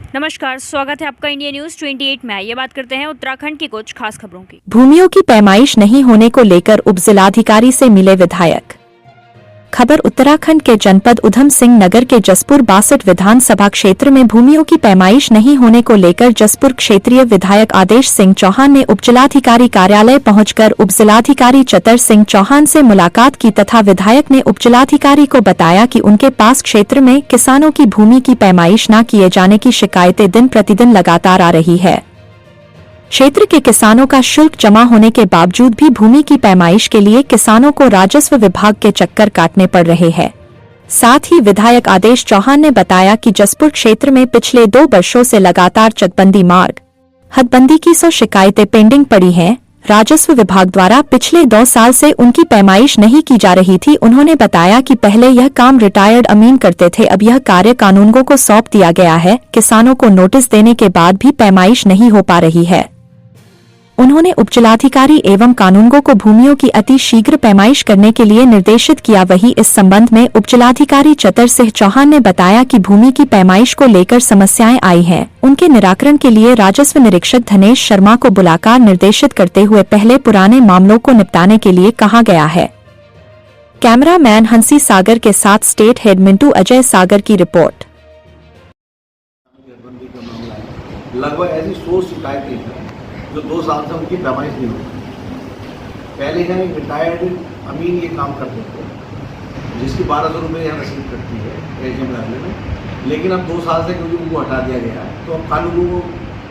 नमस्कार, स्वागत है आपका इंडिया न्यूज 28 में। ये बात करते हैं उत्तराखंड की कुछ खास खबरों की। भूमियों की पैमाइश नहीं होने को लेकर उपजिलाधिकारी से मिले विधायक। खबर उत्तराखंड के जनपद उधम सिंह नगर के जसपुर 62 विधानसभा क्षेत्र में भूमियों की पैमाइश नहीं होने को लेकर जसपुर क्षेत्रीय विधायक आदेश सिंह चौहान ने उपजिलाधिकारी कार्यालय पहुंचकर उपजिलाधिकारी चतर सिंह चौहान से मुलाकात की तथा विधायक ने उपजिलाधिकारी को बताया कि उनके पास क्षेत्र में किसानों की भूमि की पैमाइश न किए जाने की शिकायतें दिन प्रतिदिन लगातार आ रही है। क्षेत्र के किसानों का शुल्क जमा होने के बावजूद भी भूमि की पैमाइश के लिए किसानों को राजस्व विभाग के चक्कर काटने पड़ रहे हैं। साथ ही विधायक आदेश चौहान ने बताया कि जसपुर क्षेत्र में पिछले 2 वर्षों से लगातार चकबंदी मार्ग हदबंदी की 100 शिकायतें पेंडिंग पड़ी हैं। राजस्व विभाग द्वारा पिछले 2 साल से उनकी पैमाइश नहीं की जा रही थी। उन्होंने बताया कि पहले यह काम रिटायर्ड अमीन करते थे, अब यह कार्य कानूनगो को सौंप दिया गया है। किसानों को नोटिस देने के बाद भी पैमाइश नहीं हो पा रही है। उन्होंने उपजिलाधिकारी एवं कानूनगो को भूमियों की अति शीघ्र पैमाइश करने के लिए निर्देशित किया। वहीं इस संबंध में उपजिलाधिकारी चतर सिंह चौहान ने बताया कि भूमि की पैमाइश को लेकर समस्याएं आई हैं। उनके निराकरण के लिए राजस्व निरीक्षक धनेश शर्मा को बुलाकर निर्देशित करते हुए पहले पुराने मामलों को निपटाने के लिए कहा गया है। कैमरामैन हंसी सागर के साथ स्टेट हेड मिंटू अजय सागर की रिपोर्ट। लगभग ऐसी 100 शिकायतें हैं जो 2 साल से उनकी पैमाइश नहीं होती। पहले यहाँ एक रिटायर्ड अमीन ये काम करते थे जिसकी 1200 रुपये यहाँ रसीद कटती है एजीएम लागले में, लेकिन अब 2 साल से क्योंकि उनको हटा दिया गया है तो अब कानूनों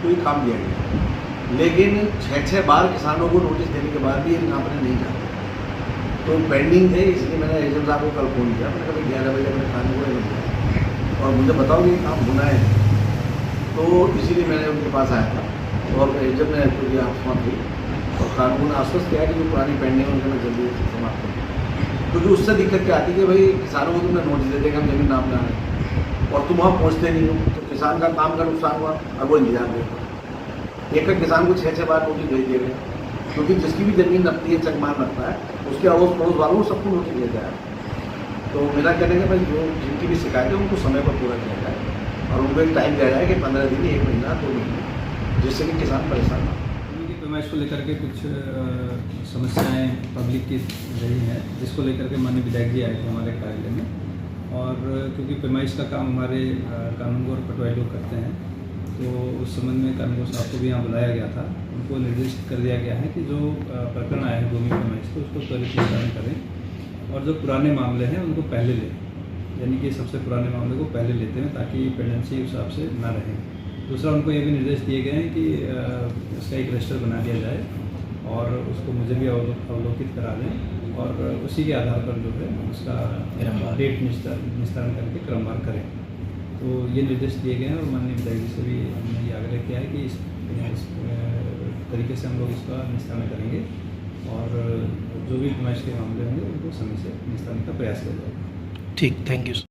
को ही काम दिया गया। लेकिन 6 बार किसानों को नोटिस देने के बाद भी ये काम पर नहीं जाते, तो पेंडिंग थे। इसलिए मैंने एजीएम साहब को कल फ़ोन किया। मैंने कहा 11 बजे मैंने कानून को और मुझे बताओ ये काम होना है, तो इसीलिए मैंने उनके पास आया था और जब मैं पूरी आत्मा थी और कानून आश्वस्त किया कि जो पुरानी पेंडिंग उनके मैं जल्दी समाप्त करूँ, क्योंकि उससे दिक्कत क्या आती है कि भाई किसानों को तुमने नोटिस दे देगा हम जमीन नाम ना आए और तुम वहाँ पहुँचते नहीं हो, तो किसान का काम का नुकसान हुआ और वो इंतजार देगा। एक किसान को 6 बार नोटिस भेज दिए गए, क्योंकि जिसकी भी ज़मीन रखती है चकमान रखता है उसके अड़ोस पड़ोस वालों को सबको नोटिस दिया जाए। तो मेरा कहने का भाई जो जिनकी भी शिकायत है उनको समय पर पूरा किया जाए और उनको एक टाइम दिया जाए कि 15 दिन, 1 महीना, 2 महीने, जिससे कि किसान परेशान ना। भूमि की पैमाइश को लेकर के कुछ समस्याएं पब्लिक की रही हैं, जिसको लेकर के माननीय विधायक जी आए थे हमारे कार्यालय में। और क्योंकि पैमाइश का काम हमारे कानूनगो और पटवारी लोग करते हैं, तो उस संबंध में कानूनगो साहब को भी यहाँ बुलाया गया था। उनको निर्देशित कर दिया गया है कि जो प्रकरण आए हैं भूमि पैमाइश को उसको त्वरित निस्तारण करें और जो पुराने मामले हैं उनको पहले लें, यानी कि सबसे पुराने मामले को पहले लेते हैं ताकि पेंडेंसी उस हिसाब से ना रहे। दूसरा, उनको ये भी निर्देश दिए गए हैं कि इसका एक रजिस्टर बना दिया जाए और उसको मुझे भी अवलोकित करा दें और उसी के आधार पर जो है उसका डेट निस्तारण करके क्रमवार करें। तो ये निर्देश दिए गए हैं और माननीय विधायक जी से भी हमने ये आग्रह किया है कि इस तरीके से हम लोग इसका निस्तारण करेंगे और जो भी पैमाइश के मामले होंगे उनको समय से निस्तारण का प्रयास किया जाएगा। ठीक, थैंक यू।